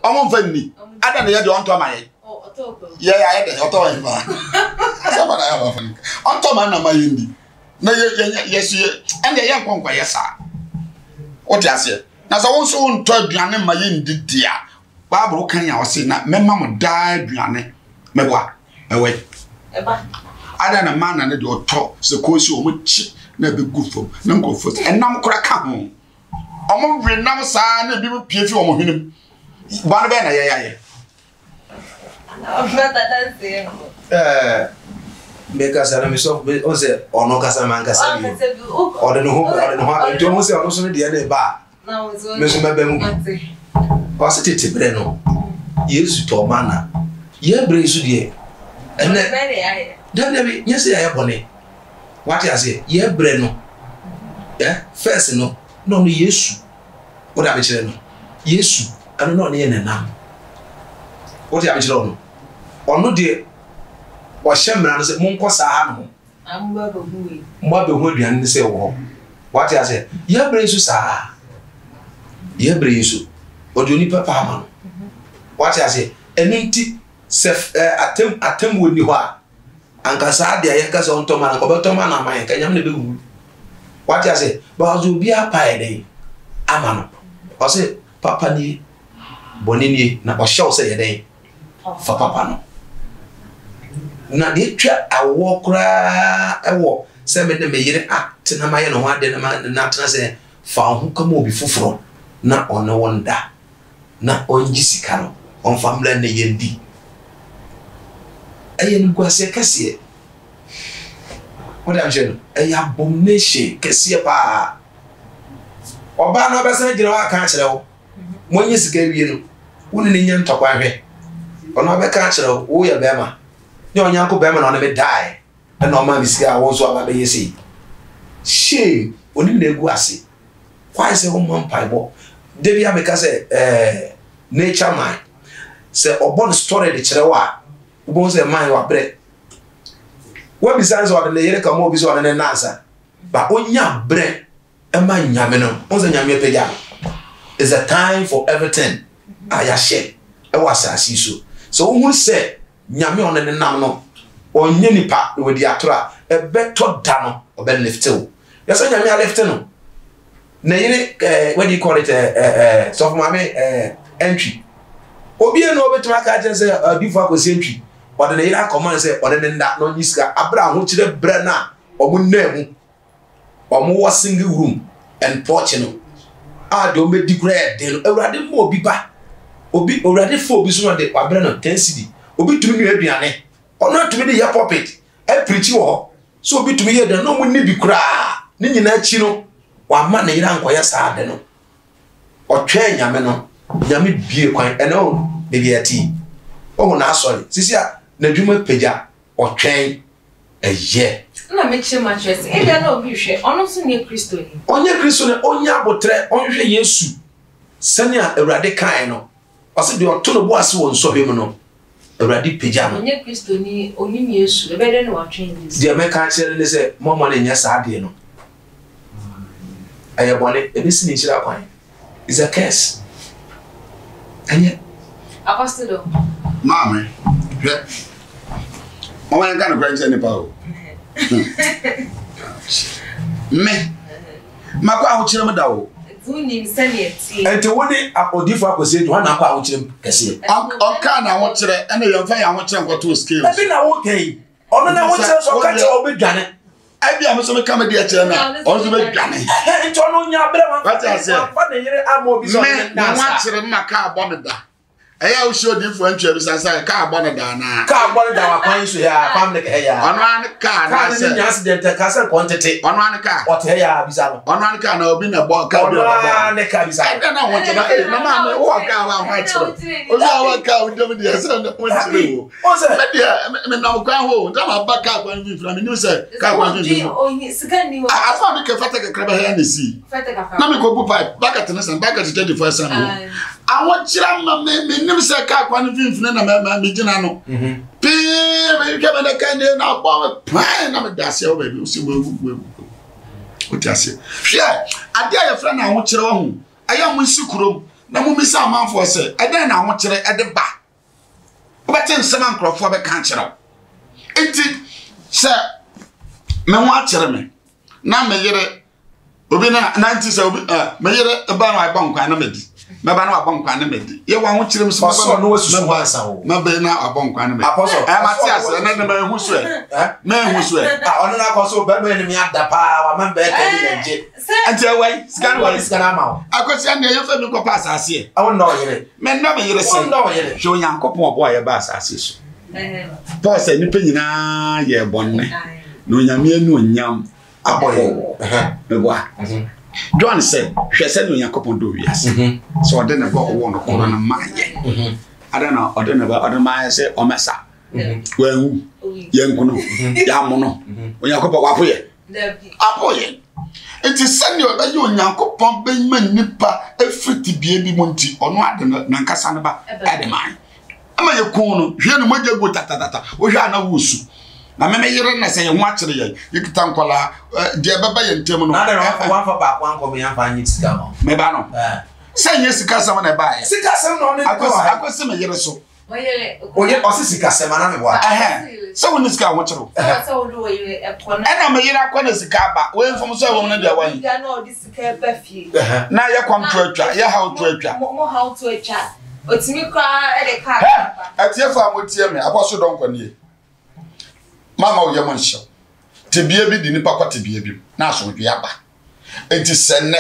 Omo fanni. Ada na ye de onto amaye. Oh, oto. Yeah, I had oto e ba. Asaba na ya ba fanni. Onto man na maye ndi. Na yes and ye kwankwa yesa. What you say? Na so won so onto aduane maye ndi dia. Bible kan ya o say na memma mo da aduane. Meboa. Ewe. Eba. Ada na man na de oto se ko si o mo chi na be gu fom. Na nko fo. Enam kora ka ho. Omo we nam sa na bi mo pie fi omo hwenem. Ba na be na ye. Make us an so on say or no casa man casa. Or the no don't say on so the bar. Now it's positive breno. Yes to mana. Ye brace ye. And then yes, I have bonnet. What I say, ye breno. Yeah, first no yes. What I mentioned. Yes, I don't know near now. What I mentioned. Or no dear. Or Shamran said, Monco Saham. I'm Mother Woodian say, what I said, ye brace, sir. Ye brace. Or do you need papa? What I say, an empty self attempt with you are. And Cassadia, Yakas on Toman, Cobertoman, my can what I say, but you'll be a pie day. Amano. I say, Papa ni Bonini, na shall say a day for Papa no. Na de twa awo kra ewo se me de me yire act na maye no ade na tena se fa ho kama obi foforo na ono wonda na onji sika no on family na yendi ayen gwase kase what am saying abomination kase pa oba no be se gire wa kan kire wo monyi sika wie no woni ne nya ntokwa hwe ono be kan kire wo ye be ma no nyanko be ma no be die and no man is here won so aba be yesi she oni na egu ase why say wo man paibo debi ameka say nature man say obon story de kire wa wo say man wa bre wo bi sanso wa de yere ka mo bi so na nansa ba onya bre e ma nyame no wo say nyame pega is a time for everything aya share e was asisi so wo say nyame on ne nam no onye nipa we di atora e beto da no obe lift o yesa nyame a lift no na yire what do you call it so for mame entry obi e no obetuma ka je say before akosi entry o de yire command say o de nda no nyiska abra ho kire bre na o mu namu o mu wo single room and porch no a de o me degrade de no awurade mo obi ba obi awurade fo obi so no de abre no 10 cedi obi tumi nu aduane ono tumi de ya puppet e preach wo so obi tumi ye de no mu ni bi kura ni nyina chi no wa ma na yira nkoya saa de no otwe nyame no nyame bie kwan ene o de bi ati o na asori sisi a na dwuma pagya otwen eye na me che mattress e bia na obi hwe ono so ne Kristo ni onye Kristo ne onya abotre onhwe Yesu sania awurade kan no o se de oto no bo ase won so hwe mu no awurade pagya no onye Kristo ni onim Yesu e be de no watwen ni de me kan chere ne se momo na nya saa de no aye bone e be sini chira kwan is a curse anya apostolo mama hwe mama yan kan kwan chene pa o me makwa ho chire me da o Zuni msanieti. Enti woni akodifu akosi to na akwa awochirem kese. Oka na awochire ene yemfa ya awochire nkoto scale. Ebi na wo kai. Ono na awochire so ka che obedwane. Abi amoso me kama dia che na. Onzo be dwane. Enti ono nya bre ma. Fa na yire amo obi so na wachire maka aboneda. Eya wo show di fu antwe bi sansan ka aboneda na. Ka aboneda wa kwan so ya family ka ya. Ono an ka na se. Ka accident ka se quantity. Ono an ka. Ote ya bisa no. Ono an ka na obi na bo ka bi ba. Ono an ka bisa. Ede na won na na ma me wo ka wa wachire. O ya wa ka o dem dia se na wachire wo. O se me dia me na kwan ho nda ma ba ka kwan vi fra me ni se ka kwan vi. Onye sika ni wo. Afa me ke fata ka kraba ha na si. Fata ka fa. Na me ko bu pipe bucket na san bucket 24 san ho. Awon chira ma me nim se ka kwan vi na me gina no. Pe me ke me na kan na ba pa na me da se o ba bi o si wo o ti ase. Hwe ade ya fra na awon chira wo ho. Aya mo nsikuro na mo misa amanfo se eden na ho kire ede ba obete nsema nkrofo be kan kire enti se me ho akire me na me yere obi na nanti se obi me yere ba na agba nkwan na medi me ba na agba nkwan na medi ye wa ho kire me so no wasusu wansa ho me ba na agba nkwan na medi apostle Matias na me hu so me hu so ono na apostle ba me ni ada pa wa man ba ka ni nje enti awai scan ma akosi ande ye fa mi ko pa asase e awon no yere me no me yere se hwe Onyankopon obo ye ba asase so Paul say ni pe nyina ye bonne no nyame anu onyam aboye me boa John said hwe se no Onyankopon do wiase so ode na ba owo no kono na maye adana ode na ba ode maye se omesa wangu yenkuno ya mono Onyankopon wapoye apoye enti sani obaye Onyankopon be man nipa efiti bie bi monti ono ade na nkasa ne ba ade man ama ye kono hwe no magya go tatatata o hwe ana wusu na me yere na se ye ho akere ye yekita nkola de baba ye ntem no na de wa fa ba kwa nko me ya fa anyi sika mo me ba no sanye sika sam na ba ye sika sam no ne akosi me yere so oye osisika sema na me bwa so woni sika ho kere so do we ekona ena me yere akona sika ba we mfom so wo na dia wan ga na odi sika ba fie na ye kwam to atwa ye how to atwa mo how to atwa otimi kwa e de ka atie fa mo tie me aboso don kwani mama wo ye mo nhyɛ tebie bi di nipa kwa tebie bi na asomdwe aba enti senne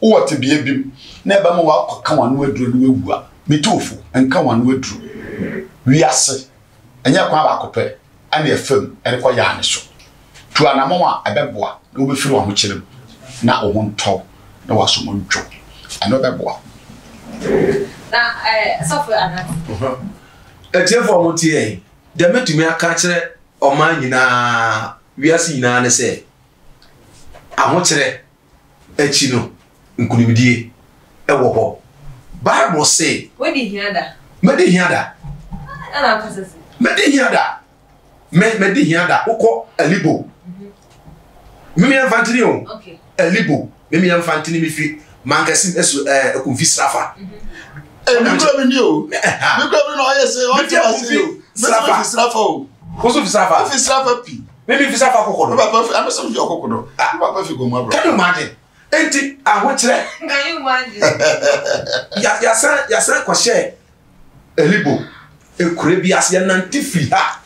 wo tebie bi na eba mo wa ka wanu aduro no wegu a metofu enka wanu aduro wiase enya kwa ba akopɛ ana efam ereko ya ne so tu anamo a ebeboa na wo befiri wo ho kyerem na wo ho ntɔ na waso mo ntwo ana obeboa na software ana etie for mo tie de metumi aka kyerɛ oman nyina wiase nyina ne se ahokyere achi no nkunimdie ewo ho Bible say wedi hiada medi hiada ana kasese medi hiada medi hiada ukọ alibo mimi infantry o okay alibo mimi infantry mi fi mankasi esu ekunfi srafa mikro bi ni o mikro bi no aye se o ti ase o srafa o Koso fisafa. Fisafa pi. Maybe fisafa kokodo. Papa fi am some your kokodo. Papa fi go ma bro. Can you imagine? Enti ahokyere. Can you imagine? Ya san ko share elibo ekure bi ase ya nanti fi ha.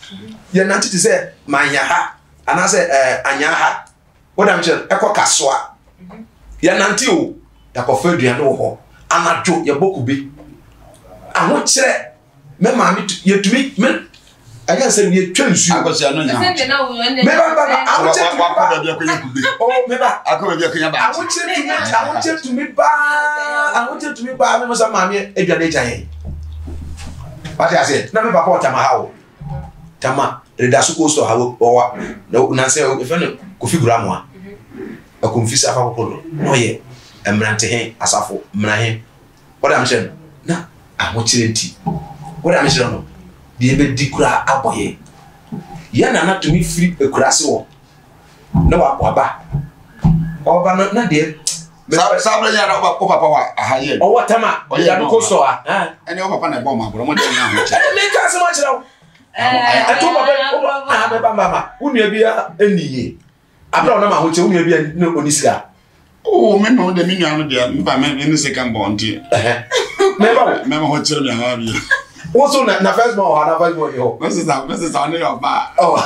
Ya nanti ti say manya ha. Ana say anya ha. What am saying? Eko kasoa. Ya nanti o. Ya ko fa aduane wo ho. Anajo ya boku bi. Ahokyere me ma mi yetumi me anya se ye twansu akosi ano nya me ba awoche akọ bia koye kube oh me ba akọ bia konya ba awoche tumi ba me mo sa ma me aduane gyan what I said na me papa o tama ha o tama reda su ko so ha o na se e fe no kofigura mo a akomfisa fa kokoro no ye emrante hen asafo mra hen what am saying na awoche nti what am saying no die be dikura aboye ya na na tumi free ekurase wo na wa ba oba na de sabra ya na ko papa wa ahaye o watama ya no ko so a ene o papa na bo ma bro mo de na ho che me ka se ma chira to papa be ba mama unu bia eniye abra na ma ho che unu bia no onisika oh me no de mi nua no de mba me ni second bond me ba me ho che mi ha bia also na first born na first born yo this is on your ba oh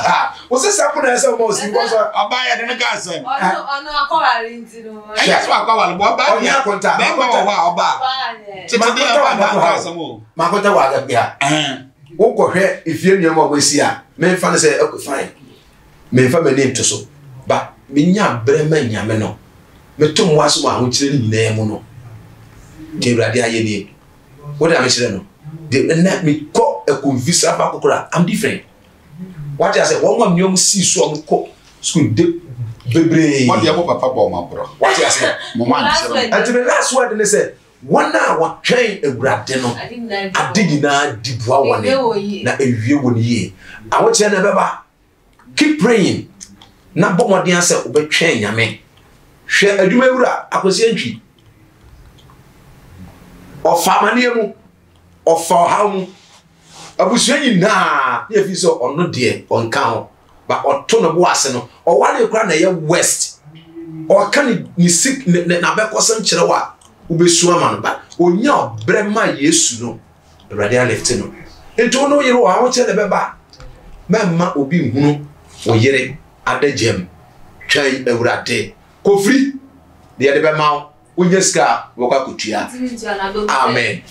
was this happen as almost because aba ya de ka say ono akwari ntino yes wa kwa wale bo ba ya konta be ba wa oba tete de ba ba ka samo makota wa ga bia wo ko hwe ifie nua mo gwesi a me fa ne say okay fine me fa me name to so ba me nya bre ma nya me no me tum waso ma ho kire ni nyina mu no de urade aye ni wo da me kire no they let me go a convisa fa kokora I'm different what I say one man nyom si so am ko school de bebre what your papa bo ma bro what I say mo man say and the last word they say one na wa train urade no adigi na dibua woni na ewie woni ye a wo kire na beba keep praying na bo modern say obetwen nyame hwe aduma wura akosi antwi Ofa maniemu. Ofa hamu. Abusua nyinaa ye fi so ono de onka ho ba oto no bo ase no o wale kura na ye west o ka ni sik na be kosam kire wa ubesu ama no ba onya obrema Yesu no Awurade a left no ento no yire wa ho kire be ba memma obi hunu o yire adagem twai Awurade kofri de ye de be ma onye ska wokwa kutua amen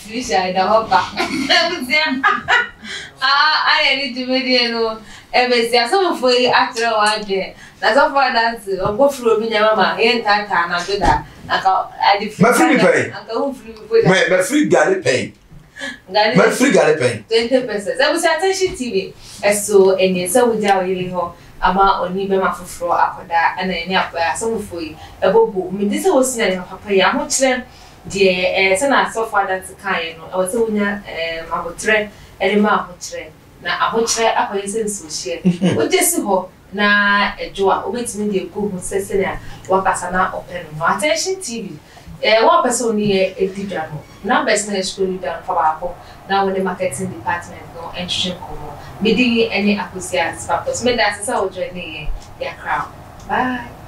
I need to be no ebesia some for after one day na so far that go through bi nyama yen tata na do da aka I my free pay aka who free my free galley pay my free galley pay 20%. Ebesia attention TV eso enye so we ja oyele ho ama oni be mafoforo akoda na eni apa some for ebobo me dis wo sina na papa ya ho kire de se na so far that kan no e wo se wonya mabotre eri ma ho kire na ahokyere akoye sense ohie o jesi ho na ejoa obetimi de ko hu sese na wakasa na open no attention TV one person ni edidwa no numbers na scroll down for ba na when the marketing department no entry komo me di any acquisitions factors me that say o join ya crowd bye.